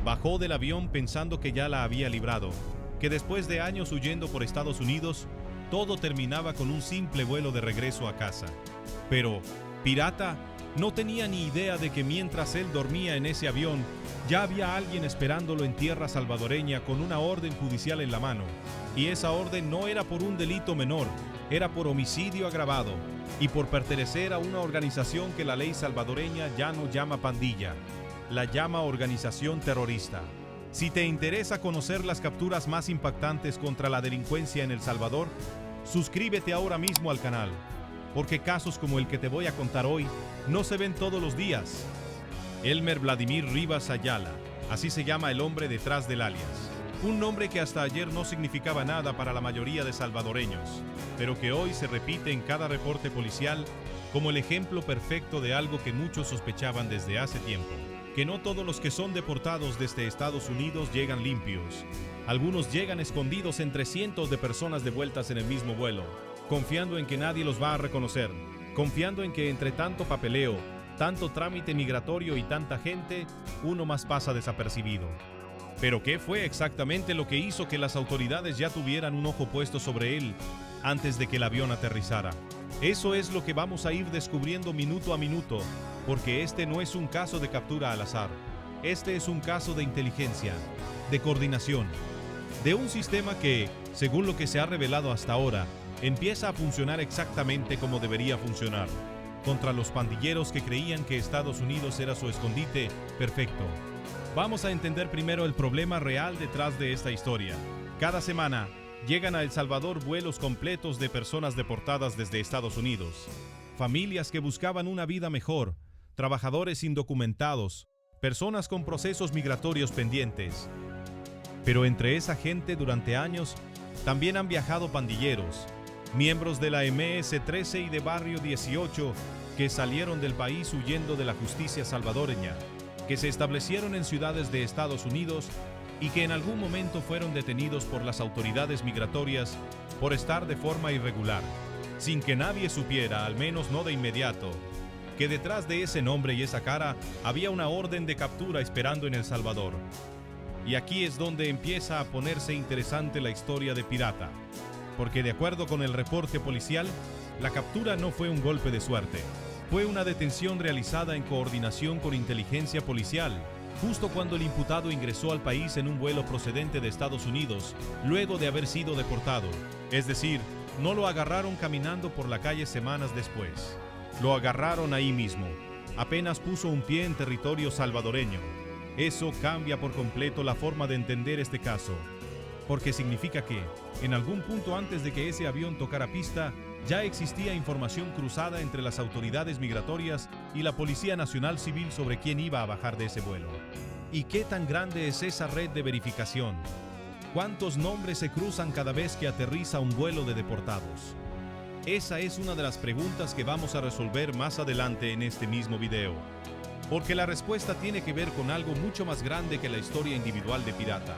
Bajó del avión pensando que ya la había librado, que después de años huyendo por Estados Unidos, todo terminaba con un simple vuelo de regreso a casa. Pero Pirata no tenía ni idea de que mientras él dormía en ese avión, ya había alguien esperándolo en tierra salvadoreña con una orden judicial en la mano. Y esa orden no era por un delito menor, era por homicidio agravado y por pertenecer a una organización que la ley salvadoreña ya no llama pandilla, la llama organización terrorista. Si te interesa conocer las capturas más impactantes contra la delincuencia en El Salvador, suscríbete ahora mismo al canal, porque casos como el que te voy a contar hoy no se ven todos los días. Elmer Vladimir Rivas Ayala, así se llama el hombre detrás del alias. Un nombre que hasta ayer no significaba nada para la mayoría de salvadoreños, pero que hoy se repite en cada reporte policial como el ejemplo perfecto de algo que muchos sospechaban desde hace tiempo. Que no todos los que son deportados desde Estados Unidos llegan limpios. Algunos llegan escondidos entre cientos de personas devueltas en el mismo vuelo, confiando en que nadie los va a reconocer, confiando en que entre tanto papeleo, tanto trámite migratorio y tanta gente, uno más pasa desapercibido. Pero ¿qué fue exactamente lo que hizo que las autoridades ya tuvieran un ojo puesto sobre él antes de que el avión aterrizara? Eso es lo que vamos a ir descubriendo minuto a minuto, porque este no es un caso de captura al azar. Este es un caso de inteligencia, de coordinación, de un sistema que, según lo que se ha revelado hasta ahora, empieza a funcionar exactamente como debería funcionar, contra los pandilleros que creían que Estados Unidos era su escondite perfecto. Vamos a entender primero el problema real detrás de esta historia. Cada semana llegan a El Salvador vuelos completos de personas deportadas desde Estados Unidos, familias que buscaban una vida mejor, trabajadores indocumentados, personas con procesos migratorios pendientes. Pero entre esa gente durante años también han viajado pandilleros, miembros de la MS-13 y de Barrio 18 que salieron del país huyendo de la justicia salvadoreña, que se establecieron en ciudades de Estados Unidos y que en algún momento fueron detenidos por las autoridades migratorias por estar de forma irregular, sin que nadie supiera, al menos no de inmediato, que detrás de ese nombre y esa cara había una orden de captura esperando en El Salvador. Y aquí es donde empieza a ponerse interesante la historia de Pirata, porque de acuerdo con el reporte policial, la captura no fue un golpe de suerte. Fue una detención realizada en coordinación con inteligencia policial, justo cuando el imputado ingresó al país en un vuelo procedente de Estados Unidos, luego de haber sido deportado. Es decir, no lo agarraron caminando por la calle semanas después. Lo agarraron ahí mismo, apenas puso un pie en territorio salvadoreño. Eso cambia por completo la forma de entender este caso, porque significa que, en algún punto antes de que ese avión tocara pista, ya existía información cruzada entre las autoridades migratorias y la Policía Nacional Civil sobre quién iba a bajar de ese vuelo. ¿Y qué tan grande es esa red de verificación? ¿Cuántos nombres se cruzan cada vez que aterriza un vuelo de deportados? Esa es una de las preguntas que vamos a resolver más adelante en este mismo video, porque la respuesta tiene que ver con algo mucho más grande que la historia individual de Pirata.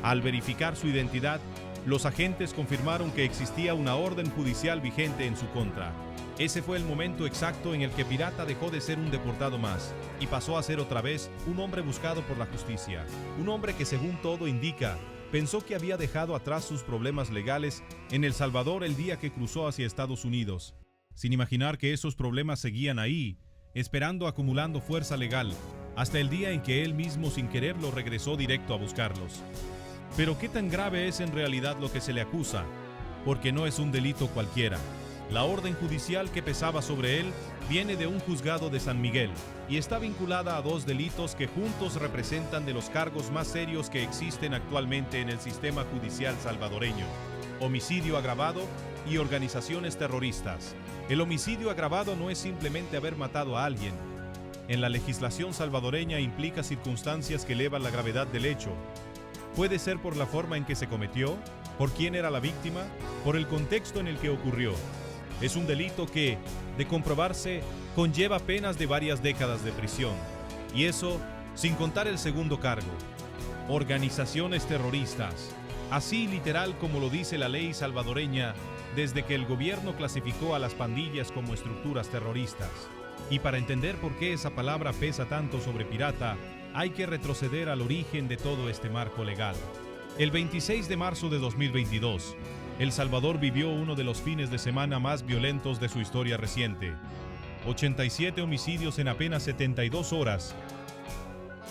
Al verificar su identidad, los agentes confirmaron que existía una orden judicial vigente en su contra. Ese fue el momento exacto en el que Pirata dejó de ser un deportado más y pasó a ser otra vez un hombre buscado por la justicia. Un hombre que, según todo indica, pensó que había dejado atrás sus problemas legales en El Salvador el día que cruzó hacia Estados Unidos, sin imaginar que esos problemas seguían ahí, esperando acumulando fuerza legal, hasta el día en que él mismo sin quererlo regresó directo a buscarlos. Pero ¿qué tan grave es en realidad lo que se le acusa? Porque no es un delito cualquiera. La orden judicial que pesaba sobre él viene de un juzgado de San Miguel y está vinculada a dos delitos que juntos representan de los cargos más serios que existen actualmente en el sistema judicial salvadoreño: homicidio agravado y organizaciones terroristas. El homicidio agravado no es simplemente haber matado a alguien. En la legislación salvadoreña implica circunstancias que elevan la gravedad del hecho. Puede ser por la forma en que se cometió, por quién era la víctima, por el contexto en el que ocurrió. Es un delito que, de comprobarse, conlleva penas de varias décadas de prisión. Y eso, sin contar el segundo cargo: organizaciones terroristas. Así literal como lo dice la ley salvadoreña, desde que el gobierno clasificó a las pandillas como estructuras terroristas. Y para entender por qué esa palabra pesa tanto sobre Pirata, hay que retroceder al origen de todo este marco legal. El 26 de marzo de 2022, El Salvador vivió uno de los fines de semana más violentos de su historia reciente. 87 homicidios en apenas 72 horas,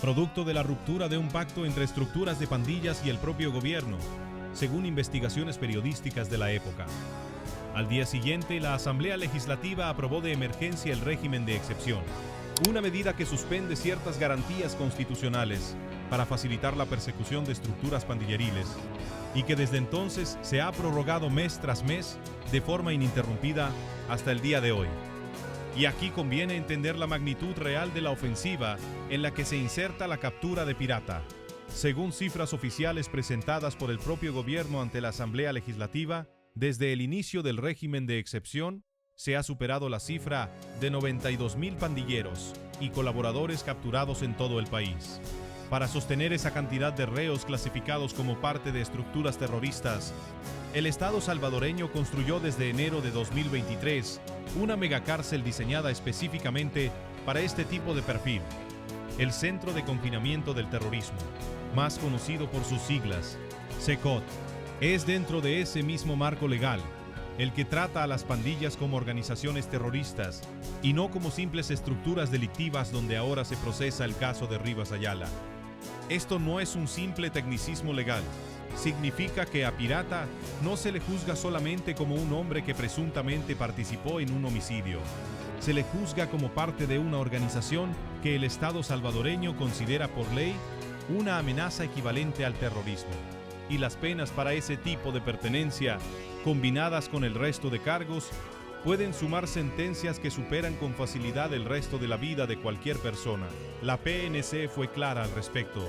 producto de la ruptura de un pacto entre estructuras de pandillas y el propio gobierno, según investigaciones periodísticas de la época. Al día siguiente, la Asamblea Legislativa aprobó de emergencia el régimen de excepción, una medida que suspende ciertas garantías constitucionales para facilitar la persecución de estructuras pandilleriles y que desde entonces se ha prorrogado mes tras mes de forma ininterrumpida hasta el día de hoy. Y aquí conviene entender la magnitud real de la ofensiva en la que se inserta la captura de Pirata. Según cifras oficiales presentadas por el propio gobierno ante la Asamblea Legislativa, desde el inicio del régimen de excepción, se ha superado la cifra de 92,000 pandilleros y colaboradores capturados en todo el país. Para sostener esa cantidad de reos clasificados como parte de estructuras terroristas, el Estado salvadoreño construyó desde enero de 2023 una megacárcel diseñada específicamente para este tipo de perfil, el Centro de Confinamiento del Terrorismo, más conocido por sus siglas, CECOT. Es dentro de ese mismo marco legal el que trata a las pandillas como organizaciones terroristas y no como simples estructuras delictivas donde ahora se procesa el caso de Rivas Ayala. Esto no es un simple tecnicismo legal. Significa que a Pirata no se le juzga solamente como un hombre que presuntamente participó en un homicidio. Se le juzga como parte de una organización que el Estado salvadoreño considera por ley una amenaza equivalente al terrorismo. Y las penas para ese tipo de pertenencia, combinadas con el resto de cargos, pueden sumar sentencias que superan con facilidad el resto de la vida de cualquier persona. La PNC fue clara al respecto.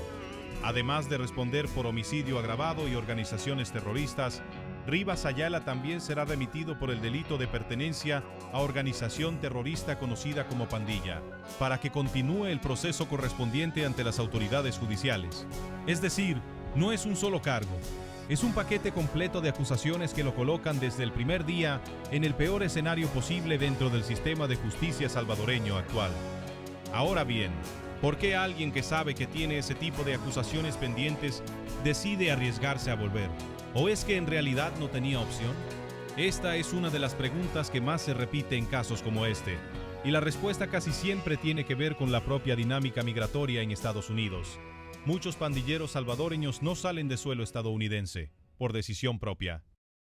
Además de responder por homicidio agravado y organizaciones terroristas, Rivas Ayala también será remitido por el delito de pertenencia a organización terrorista conocida como pandilla, para que continúe el proceso correspondiente ante las autoridades judiciales. Es decir, no es un solo cargo, es un paquete completo de acusaciones que lo colocan desde el primer día en el peor escenario posible dentro del sistema de justicia salvadoreño actual. Ahora bien, ¿por qué alguien que sabe que tiene ese tipo de acusaciones pendientes decide arriesgarse a volver? ¿O es que en realidad no tenía opción? Esta es una de las preguntas que más se repite en casos como este, y la respuesta casi siempre tiene que ver con la propia dinámica migratoria en Estados Unidos. Muchos pandilleros salvadoreños no salen de suelo estadounidense por decisión propia.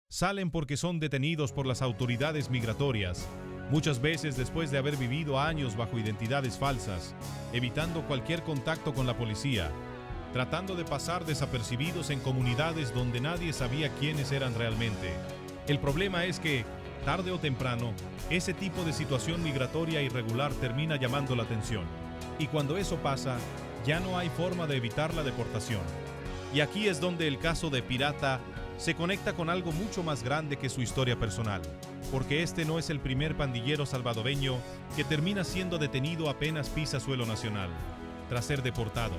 Salen porque son detenidos por las autoridades migratorias, muchas veces después de haber vivido años bajo identidades falsas, evitando cualquier contacto con la policía, tratando de pasar desapercibidos en comunidades donde nadie sabía quiénes eran realmente. El problema es que, tarde o temprano, ese tipo de situación migratoria irregular termina llamando la atención. Y cuando eso pasa, ya no hay forma de evitar la deportación. Y aquí es donde el caso de Pirata se conecta con algo mucho más grande que su historia personal, porque este no es el primer pandillero salvadoreño que termina siendo detenido apenas pisa suelo nacional, tras ser deportado.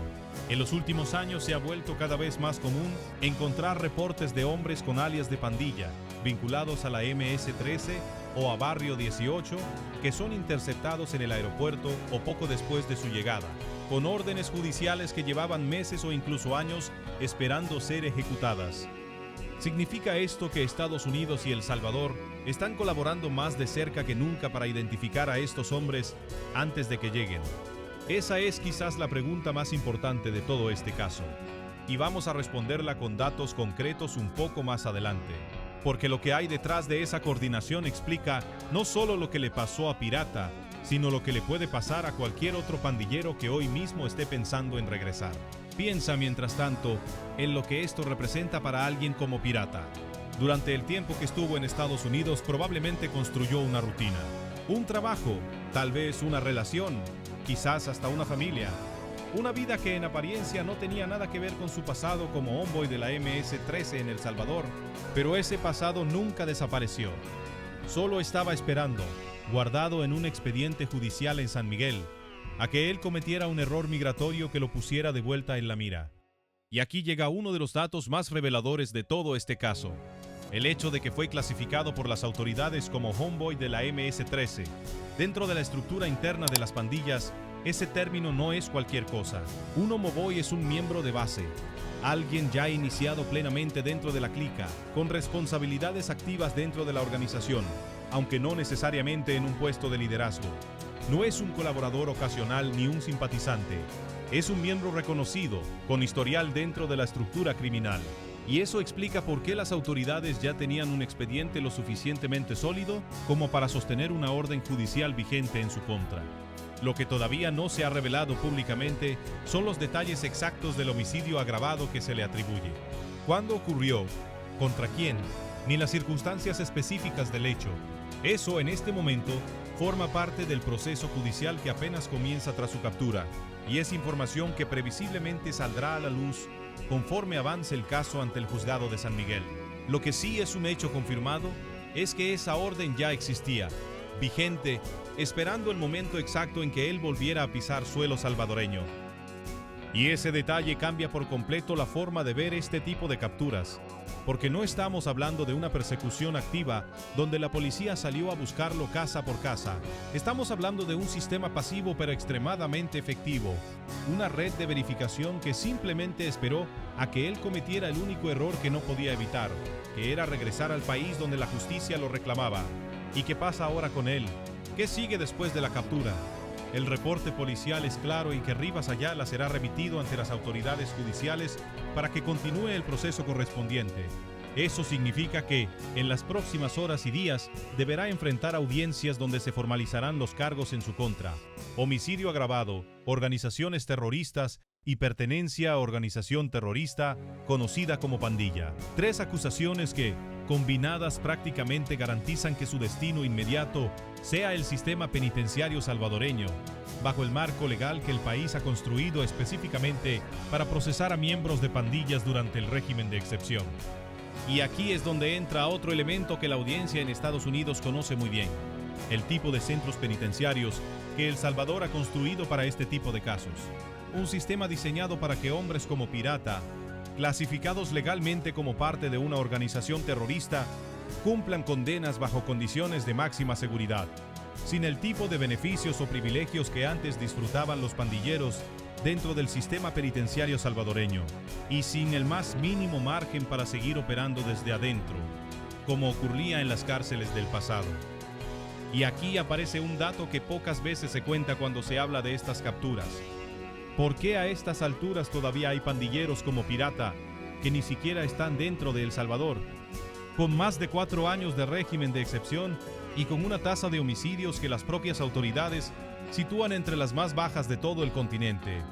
En los últimos años se ha vuelto cada vez más común encontrar reportes de hombres con alias de pandilla, vinculados a la MS-13 o a Barrio 18, que son interceptados en el aeropuerto o poco después de su llegada, con órdenes judiciales que llevaban meses o incluso años esperando ser ejecutadas. ¿Significa esto que Estados Unidos y El Salvador están colaborando más de cerca que nunca para identificar a estos hombres antes de que lleguen? Esa es quizás la pregunta más importante de todo este caso, y vamos a responderla con datos concretos un poco más adelante, porque lo que hay detrás de esa coordinación explica no solo lo que le pasó a Pirata, sino lo que le puede pasar a cualquier otro pandillero que hoy mismo esté pensando en regresar. Piensa, mientras tanto, en lo que esto representa para alguien como Pirata. Durante el tiempo que estuvo en Estados Unidos, probablemente construyó una rutina, un trabajo, tal vez una relación, quizás hasta una familia. Una vida que en apariencia no tenía nada que ver con su pasado como homeboy de la MS-13 en El Salvador, pero ese pasado nunca desapareció. Solo estaba esperando, guardado en un expediente judicial en San Miguel, a que él cometiera un error migratorio que lo pusiera de vuelta en la mira. Y aquí llega uno de los datos más reveladores de todo este caso: el hecho de que fue clasificado por las autoridades como homeboy de la MS-13. Dentro de la estructura interna de las pandillas, Ese término no es cualquier cosa. Un homoboy es un miembro de base, alguien ya iniciado plenamente dentro de la clica, con responsabilidades activas dentro de la organización, aunque no necesariamente en un puesto de liderazgo. No es un colaborador ocasional ni un simpatizante. Es un miembro reconocido, con historial dentro de la estructura criminal. Y eso explica por qué las autoridades ya tenían un expediente lo suficientemente sólido como para sostener una orden judicial vigente en su contra. Lo que todavía no se ha revelado públicamente son los detalles exactos del homicidio agravado que se le atribuye. ¿Cuándo ocurrió? ¿Contra quién? Ni las circunstancias específicas del hecho. Eso, en este momento, forma parte del proceso judicial que apenas comienza tras su captura, y es información que previsiblemente saldrá a la luz conforme avance el caso ante el juzgado de San Miguel. Lo que sí es un hecho confirmado es que esa orden ya existía, vigente, esperando el momento exacto en que él volviera a pisar suelo salvadoreño. Y ese detalle cambia por completo la forma de ver este tipo de capturas, porque no estamos hablando de una persecución activa donde la policía salió a buscarlo casa por casa. Estamos hablando de un sistema pasivo pero extremadamente efectivo, una red de verificación que simplemente esperó a que él cometiera el único error que no podía evitar, que era regresar al país donde la justicia lo reclamaba. ¿Y qué pasa ahora con él? ¿Qué sigue después de la captura? El reporte policial es claro y que Rivas Ayala será remitido ante las autoridades judiciales para que continúe el proceso correspondiente. Eso significa que, en las próximas horas y días, deberá enfrentar audiencias donde se formalizarán los cargos en su contra: homicidio agravado, organizaciones terroristas y pertenencia a organización terrorista conocida como pandilla. 3 acusaciones que, combinadas, prácticamente garantizan que su destino inmediato sea el sistema penitenciario salvadoreño, bajo el marco legal que el país ha construido específicamente para procesar a miembros de pandillas durante el régimen de excepción. Y aquí es donde entra otro elemento que la audiencia en Estados Unidos conoce muy bien: el tipo de centros penitenciarios que El Salvador ha construido para este tipo de casos. Un sistema diseñado para que hombres como Pirata, clasificados legalmente como parte de una organización terrorista, cumplan condenas bajo condiciones de máxima seguridad, sin el tipo de beneficios o privilegios que antes disfrutaban los pandilleros dentro del sistema penitenciario salvadoreño, y sin el más mínimo margen para seguir operando desde adentro, como ocurría en las cárceles del pasado. Y aquí aparece un dato que pocas veces se cuenta cuando se habla de estas capturas. ¿Por qué a estas alturas todavía hay pandilleros como Pirata que ni siquiera están dentro de El Salvador? Con más de 4 años de régimen de excepción y con una tasa de homicidios que las propias autoridades sitúan entre las más bajas de todo el continente.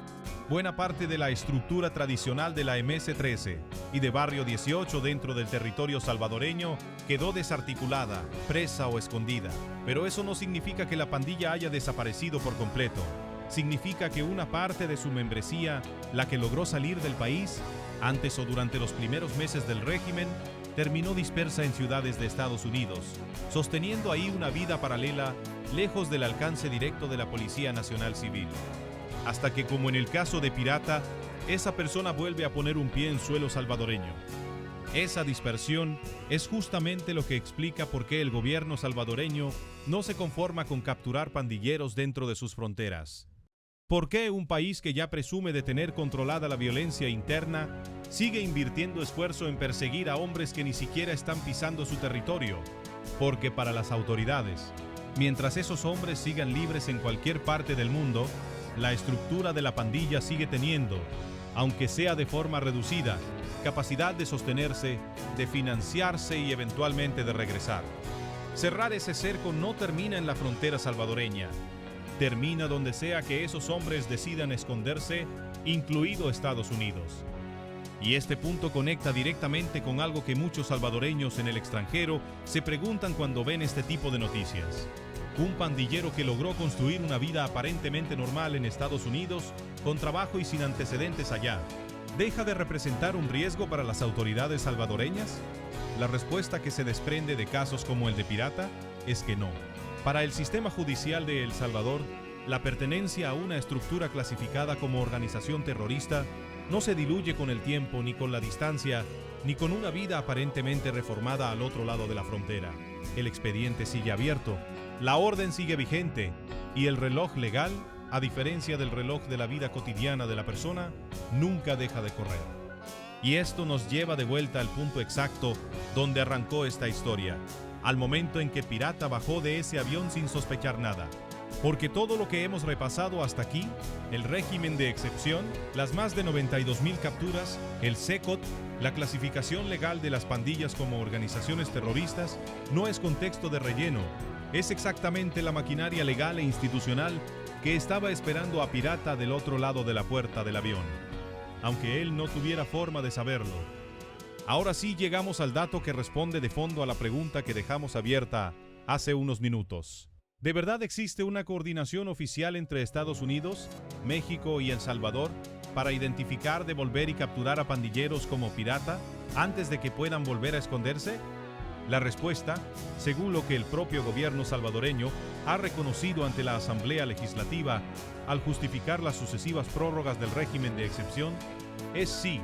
Buena parte de la estructura tradicional de la MS-13 y de Barrio 18 dentro del territorio salvadoreño quedó desarticulada, presa o escondida. Pero eso no significa que la pandilla haya desaparecido por completo. Significa que una parte de su membresía, la que logró salir del país, antes o durante los primeros meses del régimen, terminó dispersa en ciudades de Estados Unidos, sosteniendo ahí una vida paralela, lejos del alcance directo de la Policía Nacional Civil. Hasta que, como en el caso de Pirata, esa persona vuelve a poner un pie en suelo salvadoreño. Esa dispersión es justamente lo que explica por qué el gobierno salvadoreño no se conforma con capturar pandilleros dentro de sus fronteras. ¿Por qué un país que ya presume de tener controlada la violencia interna sigue invirtiendo esfuerzo en perseguir a hombres que ni siquiera están pisando su territorio? Porque para las autoridades, mientras esos hombres sigan libres en cualquier parte del mundo, la estructura de la pandilla sigue teniendo, aunque sea de forma reducida, capacidad de sostenerse, de financiarse y eventualmente de regresar. Cerrar ese cerco no termina en la frontera salvadoreña. Termina donde sea que esos hombres decidan esconderse, incluido Estados Unidos. Y este punto conecta directamente con algo que muchos salvadoreños en el extranjero se preguntan cuando ven este tipo de noticias. Un pandillero que logró construir una vida aparentemente normal en Estados Unidos, con trabajo y sin antecedentes allá, ¿deja de representar un riesgo para las autoridades salvadoreñas? La respuesta que se desprende de casos como el de Pirata es que no. Para el sistema judicial de El Salvador, la pertenencia a una estructura clasificada como organización terrorista no se diluye con el tiempo, ni con la distancia, ni con una vida aparentemente reformada al otro lado de la frontera. El expediente sigue abierto, la orden sigue vigente y el reloj legal a diferencia del reloj de la vida cotidiana de la persona, nunca deja de correr. Y esto nos lleva de vuelta al punto exacto donde arrancó esta historia, al momento en que Pirata bajó de ese avión sin sospechar nada. Porque todo lo que hemos repasado hasta aquí, el régimen de excepción, las más de 92,000 capturas, el SECOT, la clasificación legal de las pandillas como organizaciones terroristas, no es contexto de relleno, es exactamente la maquinaria legal e institucional que estaba esperando a Pirata del otro lado de la puerta del avión, aunque él no tuviera forma de saberlo. Ahora sí llegamos al dato que responde de fondo a la pregunta que dejamos abierta hace unos minutos. ¿De verdad existe una coordinación oficial entre Estados Unidos, México y El Salvador para identificar, devolver y capturar a pandilleros como Pirata antes de que puedan volver a esconderse? La respuesta, según lo que el propio gobierno salvadoreño ha reconocido ante la Asamblea Legislativa al justificar las sucesivas prórrogas del régimen de excepción, es sí.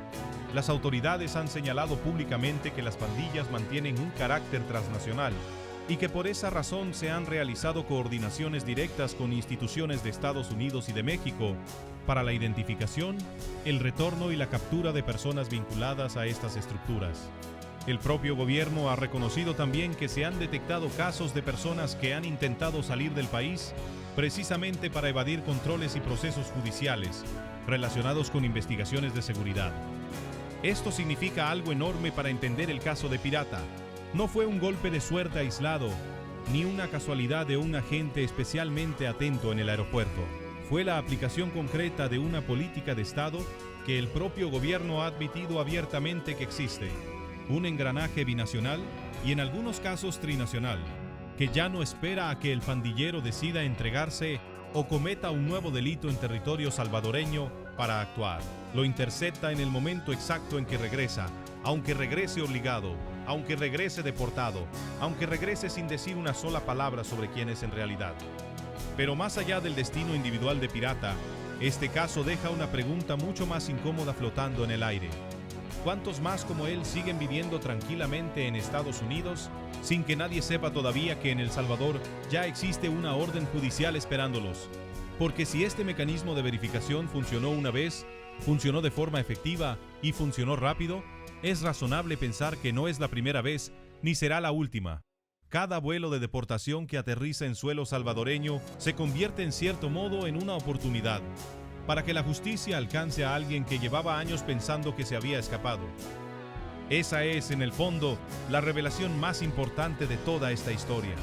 Las autoridades han señalado públicamente que las pandillas mantienen un carácter transnacional y que por esa razón se han realizado coordinaciones directas con instituciones de Estados Unidos y de México para la identificación, el retorno y la captura de personas vinculadas a estas estructuras. El propio gobierno ha reconocido también que se han detectado casos de personas que han intentado salir del país precisamente para evadir controles y procesos judiciales relacionados con investigaciones de seguridad. Esto significa algo enorme para entender el caso de Pirata. No fue un golpe de suerte aislado, ni una casualidad de un agente especialmente atento en el aeropuerto. Fue la aplicación concreta de una política de Estado que el propio gobierno ha admitido abiertamente que existe. Un engranaje binacional y en algunos casos trinacional, que ya no espera a que el pandillero decida entregarse o cometa un nuevo delito en territorio salvadoreño para actuar. Lo intercepta en el momento exacto en que regresa, aunque regrese obligado, aunque regrese deportado, aunque regrese sin decir una sola palabra sobre quién es en realidad. Pero más allá del destino individual de Pirata, este caso deja una pregunta mucho más incómoda flotando en el aire. ¿Cuántos más como él siguen viviendo tranquilamente en Estados Unidos sin que nadie sepa todavía que en El Salvador ya existe una orden judicial esperándolos? Porque si este mecanismo de verificación funcionó una vez, funcionó de forma efectiva y funcionó rápido, es razonable pensar que no es la primera vez ni será la última. Cada vuelo de deportación que aterriza en suelo salvadoreño se convierte en cierto modo en una oportunidad para que la justicia alcance a alguien que llevaba años pensando que se había escapado. Esa es, en el fondo, la revelación más importante de toda esta historia.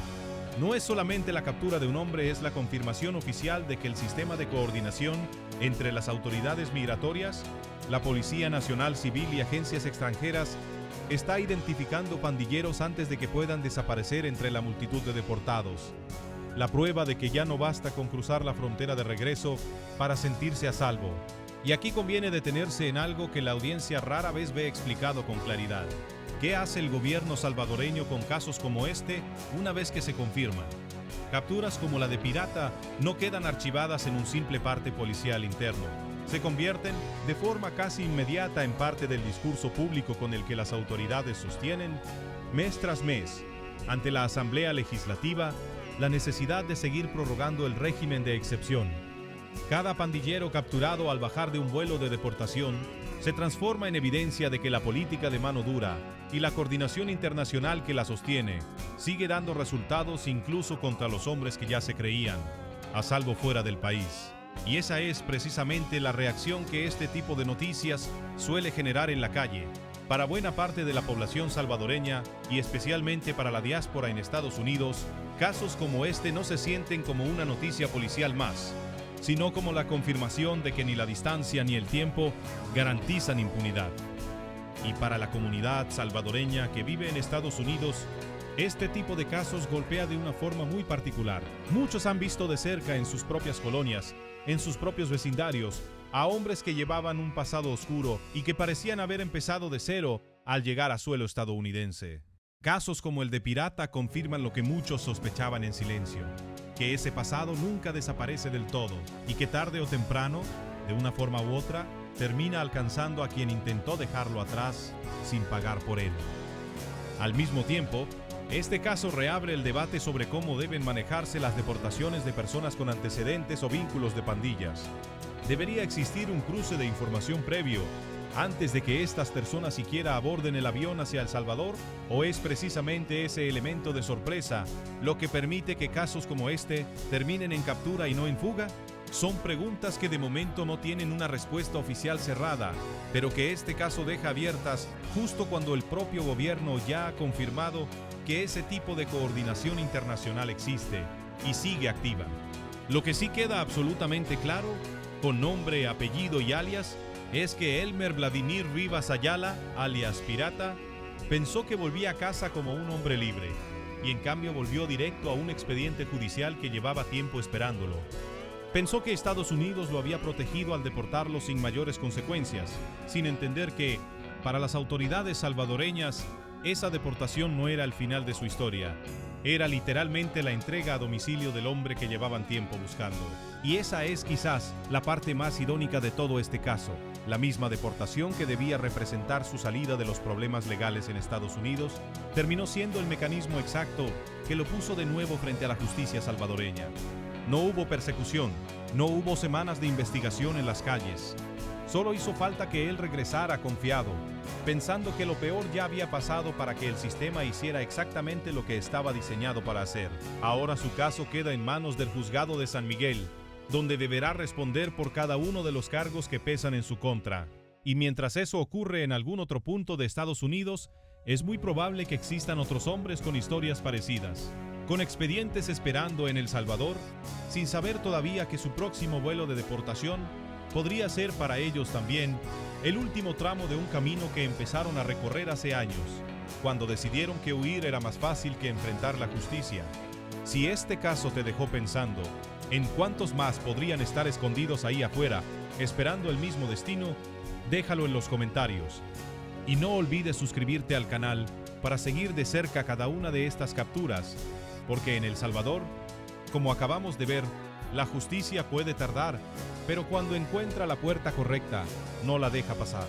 No es solamente la captura de un hombre, es la confirmación oficial de que el sistema de coordinación entre las autoridades migratorias, la Policía Nacional Civil y agencias extranjeras está identificando pandilleros antes de que puedan desaparecer entre la multitud de deportados. La prueba de que ya no basta con cruzar la frontera de regreso para sentirse a salvo. Y aquí conviene detenerse en algo que la audiencia rara vez ve explicado con claridad. ¿Qué hace el gobierno salvadoreño con casos como este una vez que se confirman? Capturas como la de Pirata no quedan archivadas en un simple parte policial interno. Se convierten de forma casi inmediata en parte del discurso público con el que las autoridades sostienen, mes tras mes, ante la Asamblea Legislativa, la necesidad de seguir prorrogando el régimen de excepción. Cada pandillero capturado al bajar de un vuelo de deportación se transforma en evidencia de que la política de mano dura y la coordinación internacional que la sostiene sigue dando resultados incluso contra los hombres que ya se creían a salvo fuera del país. Y esa es precisamente la reacción que este tipo de noticias suele generar en la calle, para buena parte de la población salvadoreña y especialmente para la diáspora en Estados Unidos. Casos como este no se sienten como una noticia policial más, sino como la confirmación de que ni la distancia ni el tiempo garantizan impunidad. Y para la comunidad salvadoreña que vive en Estados Unidos, este tipo de casos golpea de una forma muy particular. Muchos han visto de cerca en sus propias colonias, en sus propios vecindarios, a hombres que llevaban un pasado oscuro y que parecían haber empezado de cero al llegar a suelo estadounidense. Casos como el de Pirata confirman lo que muchos sospechaban en silencio, que ese pasado nunca desaparece del todo y que tarde o temprano, de una forma u otra, termina alcanzando a quien intentó dejarlo atrás sin pagar por él. Al mismo tiempo, Este caso reabre el debate sobre cómo deben manejarse las deportaciones de personas con antecedentes o vínculos de pandillas. ¿Debería existir un cruce de información previo antes de que estas personas siquiera aborden el avión hacia El Salvador? ¿O es precisamente ese elemento de sorpresa lo que permite que casos como este terminen en captura y no en fuga? Son preguntas que de momento no tienen una respuesta oficial cerrada, pero que este caso deja abiertas justo cuando el propio gobierno ya ha confirmado que ese tipo de coordinación internacional existe y sigue activa. Lo que sí queda absolutamente claro, con nombre, apellido y alias, es que Elmer Vladimir Rivas Ayala, alias Pirata, pensó que volvía a casa como un hombre libre, y en cambio volvió directo a un expediente judicial que llevaba tiempo esperándolo. Pensó que Estados Unidos lo había protegido al deportarlo sin mayores consecuencias, sin entender que, para las autoridades salvadoreñas, esa deportación no era el final de su historia. Era literalmente la entrega a domicilio del hombre que llevaban tiempo buscando. Y esa es quizás la parte más irónica de todo este caso. La misma deportación que debía representar su salida de los problemas legales en Estados Unidos, terminó siendo el mecanismo exacto que lo puso de nuevo frente a la justicia salvadoreña. No hubo persecución, no hubo semanas de investigación en las calles. Solo hizo falta que él regresara confiado, pensando que lo peor ya había pasado para que el sistema hiciera exactamente lo que estaba diseñado para hacer. Ahora su caso queda en manos del juzgado de San Miguel, donde deberá responder por cada uno de los cargos que pesan en su contra. Y mientras eso ocurre en algún otro punto de Estados Unidos, es muy probable que existan otros hombres con historias parecidas, con expedientes esperando en El Salvador, sin saber todavía que su próximo vuelo de deportación podría ser para ellos también el último tramo de un camino que empezaron a recorrer hace años, cuando decidieron que huir era más fácil que enfrentar la justicia. Si este caso te dejó pensando en cuántos más podrían estar escondidos ahí afuera, esperando el mismo destino, déjalo en los comentarios. Y no olvides suscribirte al canal para seguir de cerca cada una de estas capturas, porque en El Salvador, como acabamos de ver, la justicia puede tardar, pero cuando encuentra la puerta correcta, no la deja pasar.